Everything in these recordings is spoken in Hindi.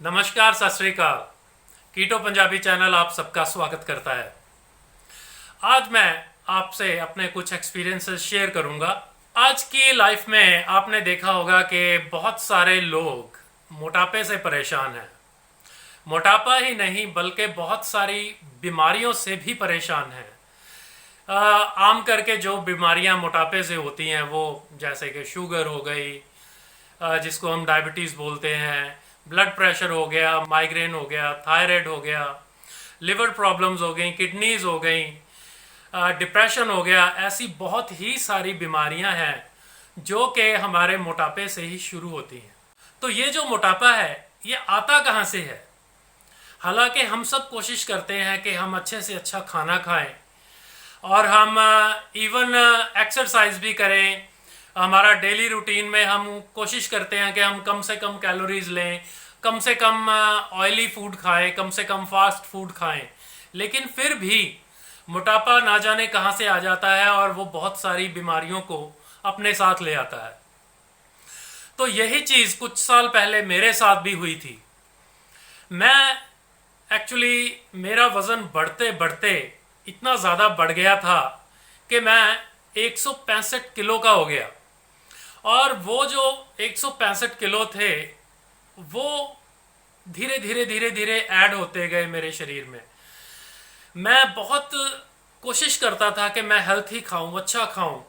नमस्कार, सत श्री अकाल। कीटो पंजाबी चैनल आप सबका स्वागत करता है। आज मैं आपसे अपने कुछ एक्सपीरियंसेस शेयर करूंगा। आज की लाइफ में आपने देखा होगा कि बहुत सारे लोग मोटापे से परेशान हैं। मोटापा ही नहीं बल्कि बहुत सारी बीमारियों से भी परेशान हैं। आम करके जो बीमारियां मोटापे से होती हैं वो जैसे कि शुगर हो गई, जिसको हम डायबिटीज़ बोलते हैं, ब्लड प्रेशर हो गया, माइग्रेन हो गया, थायराइड हो गया, लिवर प्रॉब्लम्स हो गई, किडनीज हो गई, डिप्रेशन हो गया। ऐसी बहुत ही सारी बीमारियां हैं जो कि हमारे मोटापे से ही शुरू होती हैं। तो ये जो मोटापा है ये आता कहाँ से है? हालांकि हम सब कोशिश करते हैं कि हम अच्छे से अच्छा खाना खाएं और हम इवन एक्सरसाइज भी करें। हमारा डेली रूटीन में हम कोशिश करते हैं कि हम कम से कम कैलोरीज लें, कम से कम ऑयली फूड खाएं, कम से कम फास्ट फूड खाएं। लेकिन फिर भी मोटापा ना जाने कहाँ से आ जाता है और वो बहुत सारी बीमारियों को अपने साथ ले आता है। तो यही चीज़ कुछ साल पहले मेरे साथ भी हुई थी। मैं एक्चुअली मेरा वज़न बढ़ते बढ़ते इतना ज़्यादा बढ़ गया था कि मैं 165 किलो का हो गया। और वो जो 165 किलो थे वो धीरे धीरे धीरे धीरे ऐड होते गए मेरे शरीर में। मैं बहुत कोशिश करता था कि मैं हेल्थी खाऊं, अच्छा खाऊं।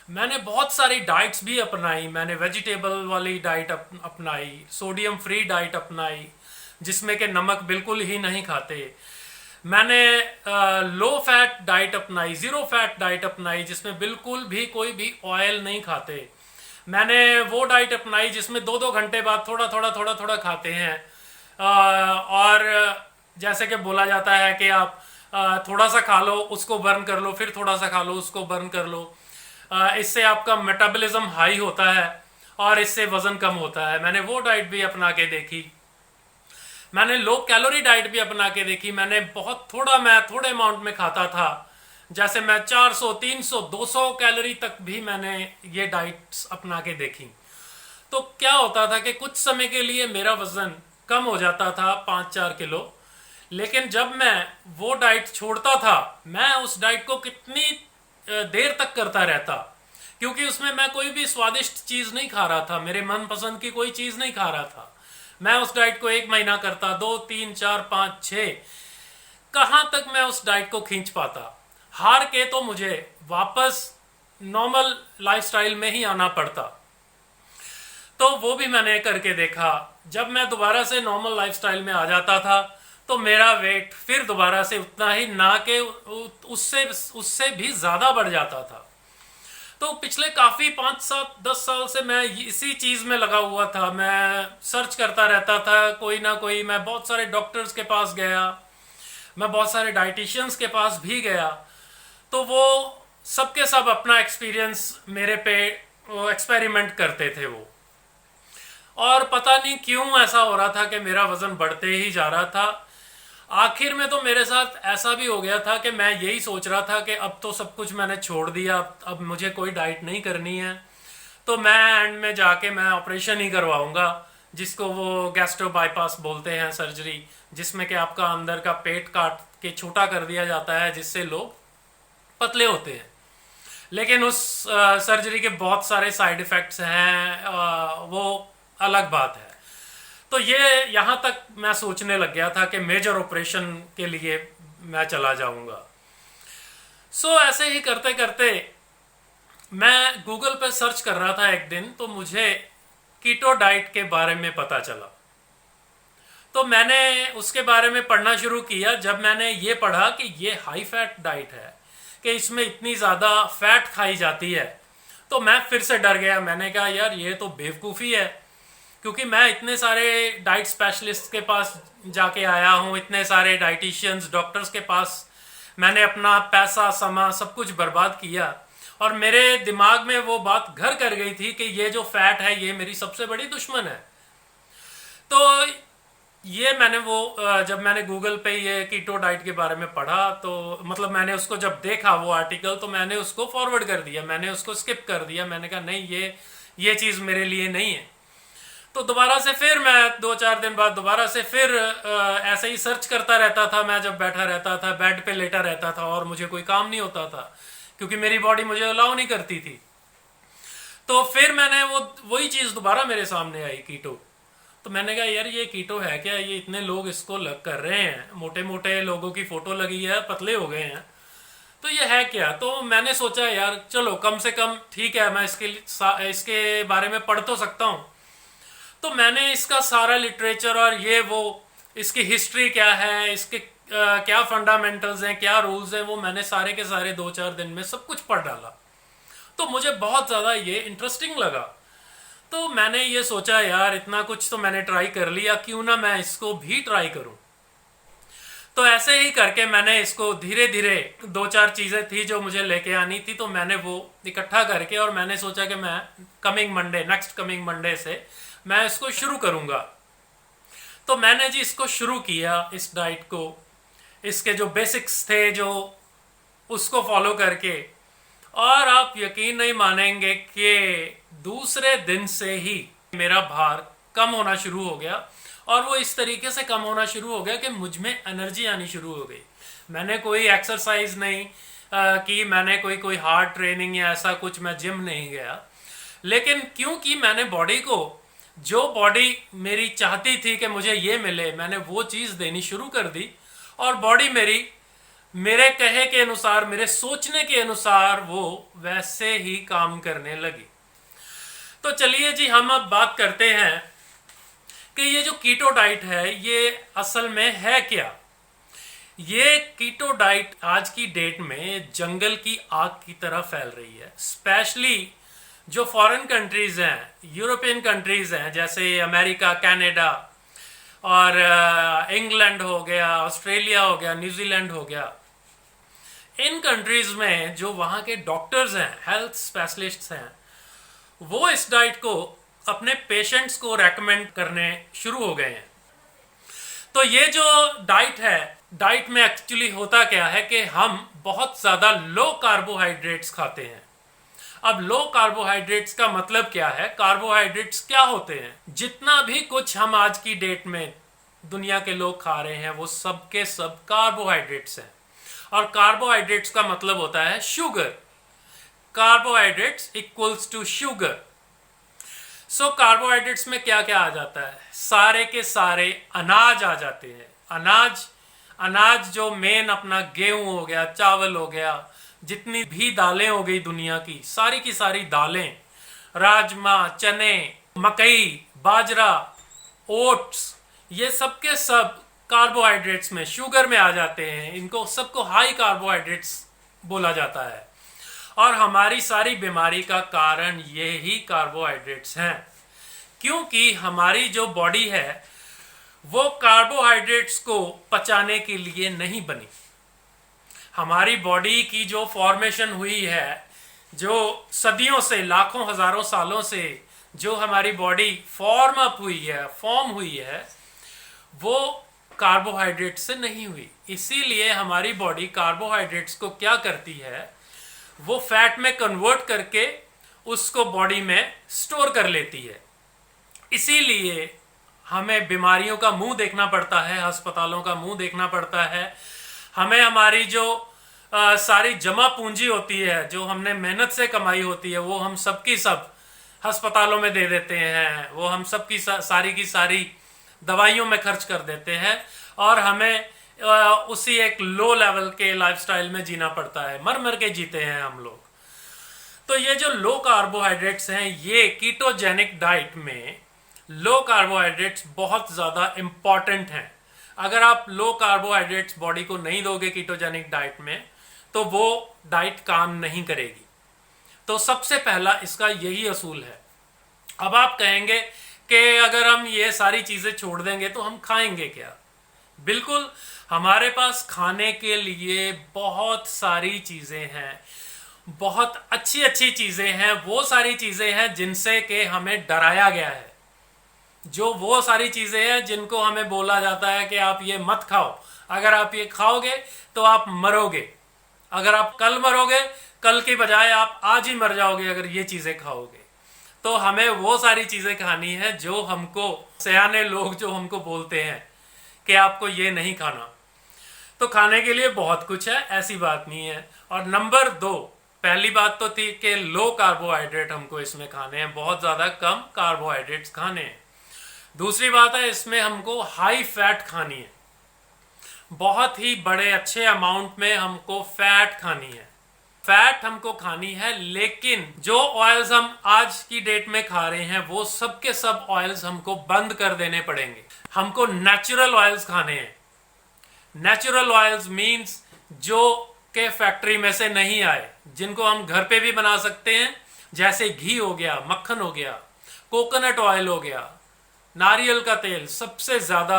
मैंने बहुत सारी डाइट्स भी अपनाई। मैंने वेजिटेबल वाली डाइट अपनाई, सोडियम फ्री डाइट अपनाई जिसमें कि नमक बिल्कुल ही नहीं खाते। मैंने लो फैट डाइट अपनाई, ज़ीरो फैट डाइट अपनाई जिसमें बिल्कुल भी कोई भी ऑयल नहीं खाते। मैंने वो डाइट अपनाई जिसमें 2-2 घंटे बाद थोड़ा थोड़ा थोड़ा थोड़ा खाते हैं। और जैसे कि बोला जाता है कि आप थोड़ा सा खा लो, उसको बर्न कर लो, फिर थोड़ा सा खा लो, उसको बर्न कर लो। इससे आपका मेटाबॉलिज्म हाई होता है और इससे वज़न कम होता है। मैंने वो डाइट भी अपना के देखी। मैंने लो कैलोरी डाइट भी अपना के देखी। मैं थोड़े अमाउंट में खाता था। जैसे मैं 400, 300, 200 कैलोरी तक भी मैंने ये डाइट्स अपना के देखी। तो क्या होता था कि कुछ समय के लिए मेरा वज़न कम हो जाता था 5-4 किलो। लेकिन जब मैं वो डाइट छोड़ता था, मैं उस डाइट को कितनी देर तक करता रहता, क्योंकि उसमें मैं कोई भी स्वादिष्ट चीज़ नहीं खा रहा था, मेरे मनपसंद की कोई चीज़ नहीं खा रहा था। मैं उस डाइट को 1 महीना करता, 2, 3, 4, 5, 6, कहाँ तक मैं उस डाइट को खींच पाता। हार के तो मुझे वापस नॉर्मल लाइफस्टाइल में ही आना पड़ता। तो वो भी मैंने करके देखा। जब मैं दोबारा से नॉर्मल लाइफस्टाइल में आ जाता था तो मेरा वेट फिर दोबारा से उतना ही, ना कि उससे भी ज़्यादा बढ़ जाता था। तो पिछले काफ़ी 5-7-10 साल से मैं इसी चीज़ में लगा हुआ था। मैं सर्च करता रहता था कोई ना कोई। मैं बहुत सारे डॉक्टर्स के पास गया, मैं बहुत सारे डाइटिशियंस के पास भी गया। तो वो सबके सब अपना एक्सपीरियंस मेरे पे एक्सपेरिमेंट करते थे वो। और पता नहीं क्यों ऐसा हो रहा था कि मेरा वज़न बढ़ते ही जा रहा था। आखिर में तो मेरे साथ ऐसा भी हो गया था कि मैं यही सोच रहा था कि अब तो सब कुछ मैंने छोड़ दिया, अब मुझे कोई डाइट नहीं करनी है। तो मैं एंड में जाके मैं ऑपरेशन ही करवाऊंगा, जिसको वो गैस्ट्रो बाईपास बोलते हैं, सर्जरी, जिसमें कि आपका अंदर का पेट काट के छोटा कर दिया जाता है जिससे लोग पतले होते हैं। लेकिन उस सर्जरी के बहुत सारे साइड इफ़ेक्ट्स हैं, वो अलग बात है। तो ये यहाँ तक मैं सोचने लग गया था कि मेजर ऑपरेशन के लिए मैं चला जाऊँगा। ऐसे ही करते करते मैं गूगल पे सर्च कर रहा था एक दिन, तो मुझे कीटो डाइट के बारे में पता चला। तो मैंने उसके बारे में पढ़ना शुरू किया। जब मैंने ये पढ़ा कि ये हाई फैट डाइट है, कि इसमें इतनी ज़्यादा फैट खाई जाती है, तो मैं फिर से डर गया। मैंने कहा यार ये तो बेवकूफ़ी है, क्योंकि मैं इतने सारे डाइट स्पेशलिस्ट के पास जाके आया हूँ, इतने सारे डाइटिशियंस, डॉक्टर्स के पास मैंने अपना पैसा, समय, सब कुछ बर्बाद किया। और मेरे दिमाग में वो बात घर कर गई थी कि ये जो फैट है ये मेरी सबसे बड़ी दुश्मन है। तो ये मैंने जब मैंने गूगल पे ये कीटो डाइट के बारे में पढ़ा, तो मतलब मैंने उसको जब देखा वो आर्टिकल, तो मैंने उसको फॉरवर्ड कर दिया, मैंने उसको स्किप कर दिया। मैंने कहा नहीं, ये चीज़ मेरे लिए नहीं है। तो दोबारा से फिर मैं 2-4 दिन बाद दोबारा से फिर ऐसे ही सर्च करता रहता था। मैं जब बैठा रहता था, बेड पे लेटा रहता था और मुझे कोई काम नहीं होता था क्योंकि मेरी बॉडी मुझे अलाउ नहीं करती थी। तो फिर मैंने वही चीज़ दोबारा मेरे सामने आई, कीटो। तो मैंने कहा यार ये कीटो है क्या, ये इतने लोग इसको लग कर रहे हैं, मोटे मोटे लोगों की फ़ोटो लगी है, पतले हो गए हैं, तो ये है क्या। तो मैंने सोचा यार चलो कम से कम ठीक है, मैं इसके बारे में पढ़ तो सकता हूँ। तो मैंने इसका सारा लिटरेचर और ये वो इसकी हिस्ट्री क्या है, इसके क्या फंडामेंटल्स हैं, क्या रूल्स हैं, वो मैंने सारे के सारे 2-4 दिन में सब कुछ पढ़ डाला। तो मुझे बहुत ज़्यादा ये इंटरेस्टिंग लगा। तो मैंने ये सोचा यार इतना कुछ तो मैंने ट्राई कर लिया, क्यों ना मैं इसको भी ट्राई करूं। तो ऐसे ही करके मैंने इसको धीरे धीरे 2-4 चीज़ें थी जो मुझे लेके आनी थी, तो मैंने वो इकट्ठा करके और मैंने सोचा कि मैं नेक्स्ट कमिंग मंडे से मैं इसको शुरू करूंगा। तो मैंने जी इसको शुरू किया, इस डाइट को, इसके जो बेसिक्स थे जो उसको फॉलो करके, और आप यकीन नहीं मानेंगे कि दूसरे दिन से ही मेरा भार कम होना शुरू हो गया। और वो इस तरीके से कम होना शुरू हो गया कि मुझ में एनर्जी आनी शुरू हो गई। मैंने कोई एक्सरसाइज नहीं की, मैंने कोई हार्ड ट्रेनिंग या ऐसा कुछ, मैं जिम नहीं गया, लेकिन क्योंकि मैंने बॉडी को, जो बॉडी मेरी चाहती थी कि मुझे ये मिले, मैंने वो चीज़ देनी शुरू कर दी और बॉडी मेरी मेरे कहे के अनुसार, मेरे सोचने के अनुसार वो वैसे ही काम करने लगी। तो चलिए जी हम अब बात करते हैं कि ये जो कीटो डाइट है ये असल में है क्या। ये कीटो डाइट आज की डेट में जंगल की आग की तरह फैल रही है। स्पेशली जो फॉरेन कंट्रीज हैं, यूरोपियन कंट्रीज हैं, जैसे अमेरिका, कनाडा और इंग्लैंड हो गया, ऑस्ट्रेलिया हो गया, न्यूजीलैंड हो गया, इन कंट्रीज में जो वहाँ के डॉक्टर्स हैं, हेल्थ स्पेशलिस्ट्स हैं, वो इस डाइट को अपने पेशेंट्स को रेकमेंड करने शुरू हो गए हैं। तो ये जो डाइट है, डाइट में एक्चुअली होता क्या है कि हम बहुत ज़्यादा लो कार्बोहाइड्रेट्स खाते हैं। अब लो कार्बोहाइड्रेट्स का मतलब क्या है, कार्बोहाइड्रेट्स क्या होते हैं? जितना भी कुछ हम आज की डेट में दुनिया के लोग खा रहे हैं वो सब के सब कार्बोहाइड्रेट्स हैं। और कार्बोहाइड्रेट्स का मतलब होता है sugar. Carbohydrates equals to sugar. So carbohydrates में क्या क्या आ जाता है? सारे के सारे अनाज आ जाते हैं। अनाज जो मेन अपना गेहूं हो गया, चावल हो गया, जितनी भी दालें हो गई दुनिया की सारी दालें, राजमा, चने, मकई, बाजरा, ओट्स, ये सब के सब कार्बोहाइड्रेट्स में, शुगर में आ जाते हैं। इनको सबको हाई कार्बोहाइड्रेट्स बोला जाता है। और हमारी सारी बीमारी का कारण ये ही कार्बोहाइड्रेट्स हैं, क्योंकि हमारी जो बॉडी है वो कार्बोहाइड्रेट्स को पचाने के लिए नहीं बनी। हमारी बॉडी की जो फॉर्मेशन हुई है, जो सदियों से, लाखों हजारों सालों से जो हमारी बॉडी फॉर्म हुई है, वो कार्बोहाइड्रेट से नहीं हुई। इसीलिए हमारी बॉडी कार्बोहाइड्रेट्स को क्या करती है, वो फैट में कन्वर्ट करके उसको बॉडी में स्टोर कर लेती है। इसीलिए हमें बीमारियों का मुंह देखना पड़ता है, अस्पतालों का मुंह देखना पड़ता है। हमें हमारी जो सारी जमा पूंजी होती है, जो हमने मेहनत से कमाई होती है, वो हम सब की सब अस्पतालों में दे देते हैं। वो हम सब की सारी दवाइयों में खर्च कर देते हैं और हमें उसी एक लो लेवल के लाइफस्टाइल में जीना पड़ता है। मर मर के जीते हैं हम लोग। तो ये जो लो कार्बोहाइड्रेट्स हैं, ये कीटोजेनिक डाइट में लो कार्बोहाइड्रेट्स बहुत ज़्यादा इम्पॉर्टेंट हैं। अगर आप लो कार्बोहाइड्रेट्स बॉडी को नहीं दोगे कीटोजेनिक डाइट में, तो वो डाइट काम नहीं करेगी। तो सबसे पहला इसका यही असूल है। अब आप कहेंगे कि अगर हम ये सारी चीज़ें छोड़ देंगे तो हम खाएंगे क्या? बिल्कुल, हमारे पास खाने के लिए बहुत सारी चीज़ें हैं, बहुत अच्छी अच्छी चीज़ें हैं। वो सारी चीज़ें हैं जिनसे कि हमें डराया गया है। जो वो सारी चीज़ें हैं जिनको हमें बोला जाता है कि आप ये मत खाओ, अगर आप ये खाओगे तो आप मरोगे। अगर आप कल मरोगे, कल की बजाय आप आज ही मर जाओगे अगर ये चीज़ें खाओगे। तो हमें वो सारी चीज़ें खानी है जो हमको सयाने लोग जो हमको बोलते हैं कि आपको ये नहीं खाना। तो खाने के लिए बहुत कुछ है, ऐसी बात नहीं है। और नंबर 2, पहली बात तो थी कि लो कार्बोहाइड्रेट हमको इसमें खाने हैं, बहुत ज़्यादा कम कार्बोहाइड्रेट्स खाने हैं। दूसरी बात है इसमें हमको हाई फैट खानी है, बहुत ही बड़े अच्छे अमाउंट में हमको फैट खानी है। फैट हमको खानी है, लेकिन जो ऑयल्स हम आज की डेट में खा रहे हैं वो सब के सब ऑयल्स हमको बंद कर देने पड़ेंगे। हमको नेचुरल ऑयल्स खाने हैं। नेचुरल ऑयल्स मीन्स जो के फैक्ट्री में से नहीं आए, जिनको हम घर पे भी बना सकते हैं, जैसे घी हो गया, मक्खन हो गया, कोकोनट ऑयल हो गया, नारियल का तेल सबसे ज़्यादा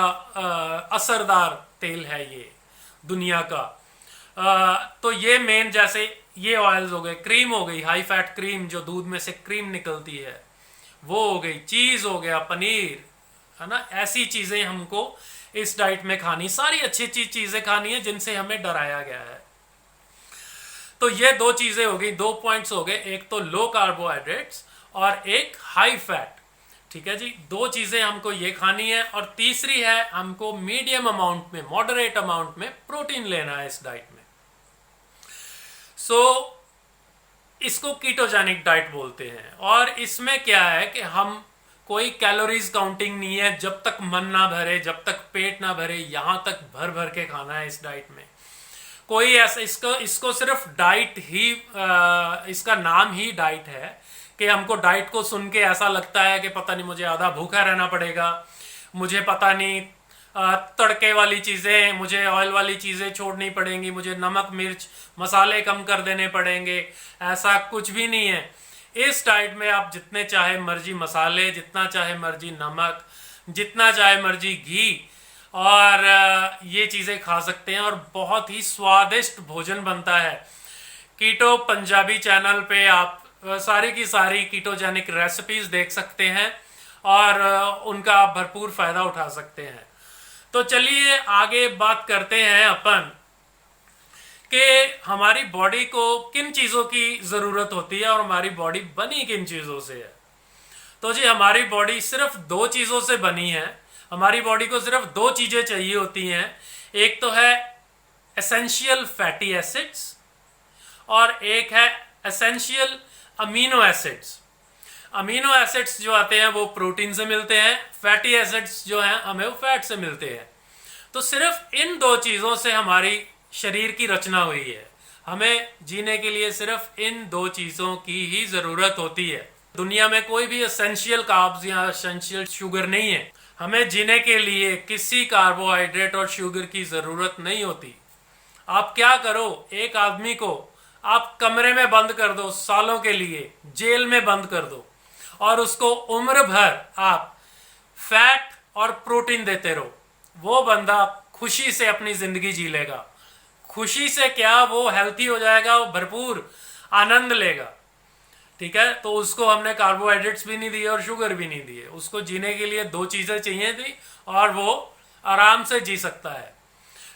असरदार तेल है ये दुनिया का। तो ये मेन, जैसे ये ऑयल्स हो गए, क्रीम हो गई, हाई फैट क्रीम जो दूध में से क्रीम निकलती है वो हो गई, चीज़ हो गया, पनीर, है ना। ऐसी चीज़ें हमको इस डाइट में खानी, सारी अच्छी अच्छी चीज़ें खानी है जिनसे हमें डराया गया है। तो ये 2 चीज़ें हो गई, 2 पॉइंट्स हो गए, एक तो लो कार्बोहाइड्रेट्स और एक हाई फैट। ठीक है जी, 2 चीज़ें हमको ये खानी है। और तीसरी है हमको मीडियम अमाउंट में, मॉडरेट अमाउंट में प्रोटीन लेना है इस डाइट में। इसको कीटोजेनिक डाइट बोलते हैं। और इसमें क्या है कि हम कोई कैलोरीज काउंटिंग नहीं है, जब तक मन ना भरे, जब तक पेट ना भरे, यहाँ तक भर भर के खाना है इस डाइट में। कोई ऐसा इसको सिर्फ डाइट ही इसका नाम ही डाइट है कि हमको डाइट को सुन के ऐसा लगता है कि पता नहीं मुझे आधा भूखा रहना पड़ेगा, मुझे पता नहीं तड़के वाली चीज़ें, मुझे ऑयल वाली चीज़ें छोड़नी पड़ेंगी, मुझे नमक मिर्च मसाले कम कर देने पड़ेंगे। ऐसा कुछ भी नहीं है। इस डाइट में आप जितने चाहे मर्जी मसाले, जितना चाहे मर्जी नमक, जितना चाहे मर्जी घी और ये चीज़ें खा सकते हैं और बहुत ही स्वादिष्ट भोजन बनता है। कीटो पंजाबी चैनल पे आप सारी की सारी कीटोजेनिक रेसिपीज़ देख सकते हैं और उनका आप भरपूर फ़ायदा उठा सकते हैं। तो चलिए आगे बात करते हैं अपन कि हमारी बॉडी को किन चीज़ों की ज़रूरत होती है और हमारी बॉडी बनी किन चीज़ों से है। तो जी हमारी बॉडी सिर्फ 2 चीज़ों से बनी है। हमारी बॉडी को सिर्फ 2 चीज़ें चाहिए होती हैं। एक तो है एसेंशियल फैटी एसिड्स और एक है essential amino acids. Amino acids जो आते हैं वो प्रोटीन से मिलते हैं, फैटी एसिड्स जो हैं हमें वो फैट से मिलते हैं। तो सिर्फ इन 2 चीज़ों से हमारी शरीर की रचना हुई है। हमें जीने के लिए सिर्फ इन 2 चीज़ों की ही ज़रूरत होती है। दुनिया में कोई भी एसेंशियल कार्ब्स या एसेंशियल शुगर नहीं है। हमें जीने के लिए किसी कार्बोहाइड्रेट और शुगर की ज़रूरत नहीं होती। आप क्या करो, एक आदमी को आप कमरे में बंद कर दो, सालों के लिए जेल में बंद कर दो और उसको उम्र भर आप फैट और प्रोटीन देते रहो, वो बंदा खुशी से अपनी ज़िंदगी जी लेगा। खुशी से क्या, वो हेल्थी हो जाएगा, वो भरपूर आनंद लेगा। ठीक है, तो उसको हमने कार्बोहाइड्रेट्स भी नहीं दिए और शुगर भी नहीं दिए। उसको जीने के लिए 2 चीज़ें चाहिए थी और वो आराम से जी सकता है।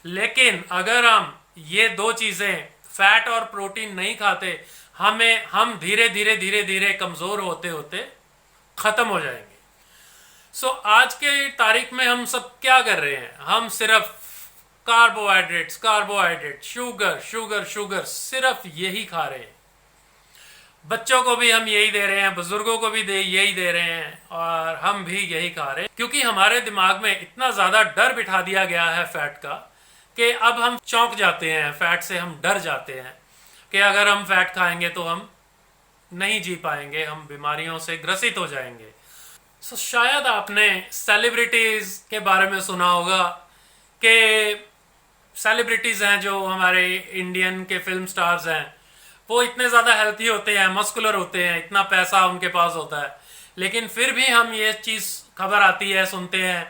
लेकिन अगर हम ये 2 चीज़ें फैट और प्रोटीन नहीं खाते, हम धीरे धीरे धीरे धीरे कमज़ोर होते होते ख़त्म हो जाएंगे। आज के तारीख में हम सब क्या कर रहे हैं, हम सिर्फ carbohydrates, carbohydrate, sugar, sugar, sugar, सिर्फ यही खा रहे हैं। बच्चों को भी हम यही दे रहे हैं, बुजुर्गों को भी यही दे रहे हैं और हम भी यही खा रहे हैं, क्योंकि हमारे दिमाग में इतना ज़्यादा डर बिठा दिया गया है फैट का कि अब हम चौंक जाते हैं। फैट से हम डर जाते हैं कि अगर हम फैट खाएंगे तो हम नहीं जी पाएंगे, हम बीमारियों से ग्रसित हो जाएंगे। शायद आपने सेलिब्रिटीज़ के बारे में सुना होगा कि सेलिब्रिटीज़ हैं जो हमारे इंडियन के फिल्म स्टार्स हैं, वो इतने ज़्यादा हेल्थी होते हैं, मस्कुलर होते हैं, इतना पैसा उनके पास होता है, लेकिन फिर भी हम ये चीज़ खबर आती है, सुनते हैं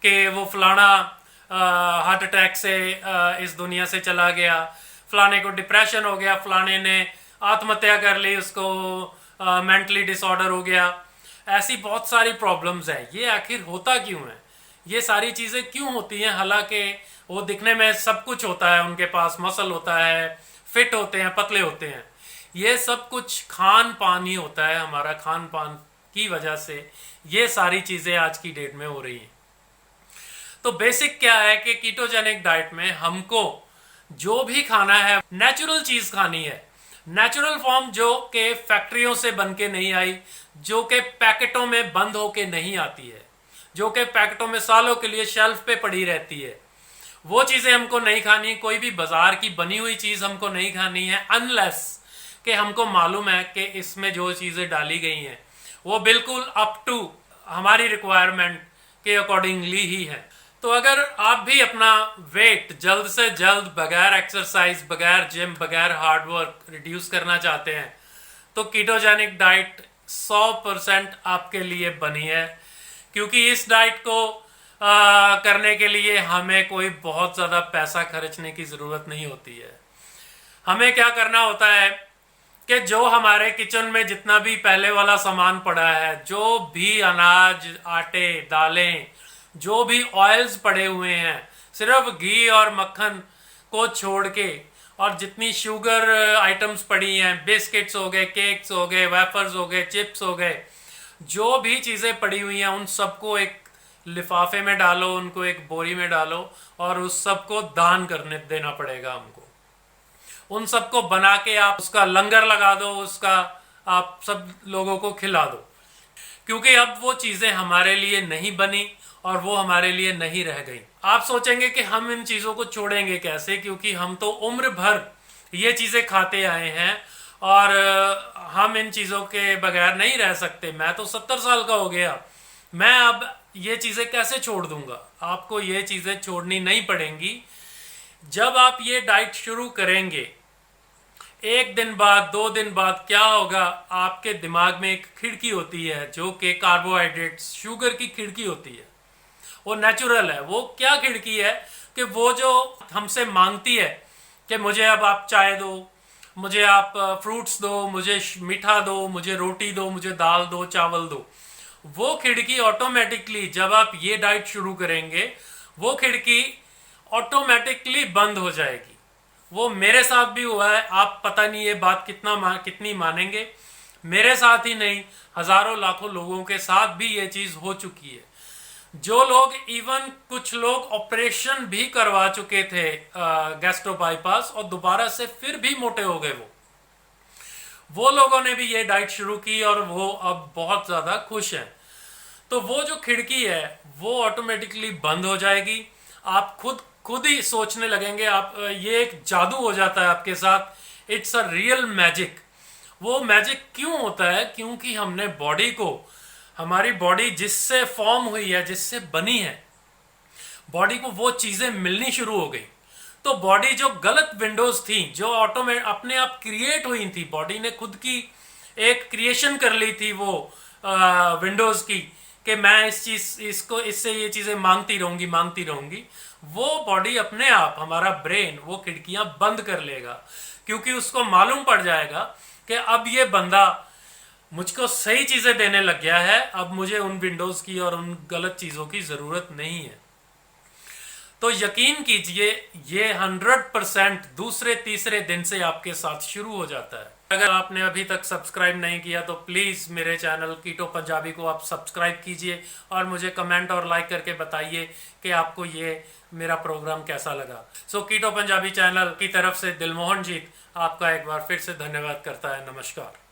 कि वो फलाना हार्ट अटैक से इस दुनिया से चला गया, फलाने को डिप्रेशन हो गया, फलाने ने आत्महत्या कर ली, उसको मेंटली डिसऑर्डर हो गया। ऐसी बहुत सारी प्रॉब्लम्स हैं। ये आखिर होता क्यों है, ये सारी चीज़ें क्यों होती हैं? हालांकि वो दिखने में सब कुछ होता है, उनके पास मसल होता है, फिट होते हैं, पतले होते हैं। ये सब कुछ खान पान ही होता है, हमारा खान पान की वजह से ये सारी चीज़ें आज की डेट में हो रही हैं। तो बेसिक क्या है कि कीटोजेनिक डाइट में हमको जो भी खाना है नेचुरल चीज़ खानी है, नेचुरल फॉर्म, जो कि फैक्ट्रियों से बन के नहीं आई, जो कि पैकेटों में बंद होके नहीं आती है, जो कि पैकेटों में सालों के लिए शेल्फ पे पड़ी रहती है। वो चीज़ें हमको नहीं खानी, कोई भी बाजार की बनी हुई चीज़ हमको नहीं खानी है, अनलेस कि हमको मालूम है कि इसमें जो चीज़ें डाली गई हैं वो बिल्कुल अप टू हमारी रिक्वायरमेंट के अकॉर्डिंगली ही है। तो अगर आप भी अपना वेट जल्द से जल्द बगैर एक्सरसाइज, बगैर जिम, बगैर हार्ड वर्क रिड्यूस करना चाहते हैं तो कीटोजेनिक डाइट 100% आपके लिए बनी है, क्योंकि इस डाइट को करने के लिए हमें कोई बहुत ज़्यादा पैसा खर्चने की ज़रूरत नहीं होती है। हमें क्या करना होता है कि जो हमारे किचन में जितना भी पहले वाला सामान पड़ा है, जो भी अनाज, आटे, दालें, जो भी ऑयल्स पड़े हुए हैं, सिर्फ घी और मक्खन को छोड़ के, और जितनी शुगर आइटम्स पड़ी हैं, बिस्किट्स हो गए, केक्स हो गए, वेफर्स हो गए, चिप्स हो गए, जो भी चीज़ें पड़ी हुई हैं उन सबको एक लिफाफे में डालो, उनको एक बोरी में डालो और उस सबको दान करने देना पड़ेगा हमको। उन सबको बना के आप उसका लंगर लगा दो, उसका आप सब लोगों को खिला दो, क्योंकि अब वो चीज़ें हमारे लिए नहीं बनी और वो हमारे लिए नहीं रह गई। आप सोचेंगे कि हम इन चीज़ों को छोड़ेंगे कैसे, क्योंकि हम तो उम्र भर ये चीज़ें खाते आए हैं और हम इन चीज़ों के बगैर नहीं रह सकते। मैं तो 70 साल का हो गया, मैं अब ये चीज़ें कैसे छोड़ दूंगा? आपको ये चीज़ें छोड़नी नहीं पड़ेंगी। जब आप ये डाइट शुरू करेंगे, 1 दिन बाद, 2 दिन बाद क्या होगा, आपके दिमाग में एक खिड़की होती है जो कि कार्बोहाइड्रेट्स, शुगर की खिड़की होती है, वो नेचुरल है। वो क्या खिड़की है कि वो जो हमसे मांगती है कि मुझे अब आप चाय दो, मुझे आप फ्रूट्स दो, मुझे मीठा दो, मुझे रोटी दो, मुझे दाल दो, चावल दो, वो खिड़की ऑटोमेटिकली जब आप ये डाइट शुरू करेंगे वो खिड़की ऑटोमेटिकली बंद हो जाएगी। वो मेरे साथ भी हुआ है, आप पता नहीं ये बात कितनी मानेंगे। मेरे साथ ही नहीं, हजारों लाखों लोगों के साथ भी ये चीज़ हो चुकी है। जो लोग, इवन कुछ लोग ऑपरेशन भी करवा चुके थे गैस्ट्रो बाईपास, और दोबारा से फिर भी मोटे हो गए वो लोगों ने भी ये डाइट शुरू की और वो अब बहुत ज़्यादा खुश हैं। तो वो जो खिड़की है वो ऑटोमेटिकली बंद हो जाएगी। आप खुद ही सोचने लगेंगे, आप ये एक जादू हो जाता है आपके साथ। It's a real magic. वो मैजिक क्यों होता है? क्योंकि हमने बॉडी को, हमारी बॉडी जिससे फॉर्म हुई है, जिससे बनी है, बॉडी को वो चीज़ें मिलनी शुरू हो गई। तो बॉडी जो गलत विंडोज थी, जो ऑटोमेट अपने आप क्रिएट हुई थी, बॉडी ने खुद की एक क्रिएशन कर ली थी वो विंडोज की, कि मैं इस चीज़, इसको, इससे ये चीज़ें मांगती रहूंगी, वो बॉडी अपने आप, हमारा ब्रेन वो खिड़कियां बंद कर लेगा, क्योंकि उसको मालूम पड़ जाएगा कि अब ये बंदा मुझको सही चीज़ें देने लग गया है, अब मुझे उन विंडोज़ की और उन गलत चीज़ों की ज़रूरत नहीं है। तो यकीन कीजिए ये 100% दूसरे तीसरे दिन से आपके साथ शुरू हो जाता है। अगर आपने अभी तक सब्सक्राइब नहीं किया तो प्लीज़ मेरे चैनल कीटो पंजाबी को आप सब्सक्राइब कीजिए और मुझे कमेंट और लाइक करके बताइए कि आपको ये मेरा प्रोग्राम कैसा लगा। सो कीटो पंजाबी चैनल की तरफ से दिलमोहन जीत आपका एक बार फिर से धन्यवाद करता है। नमस्कार।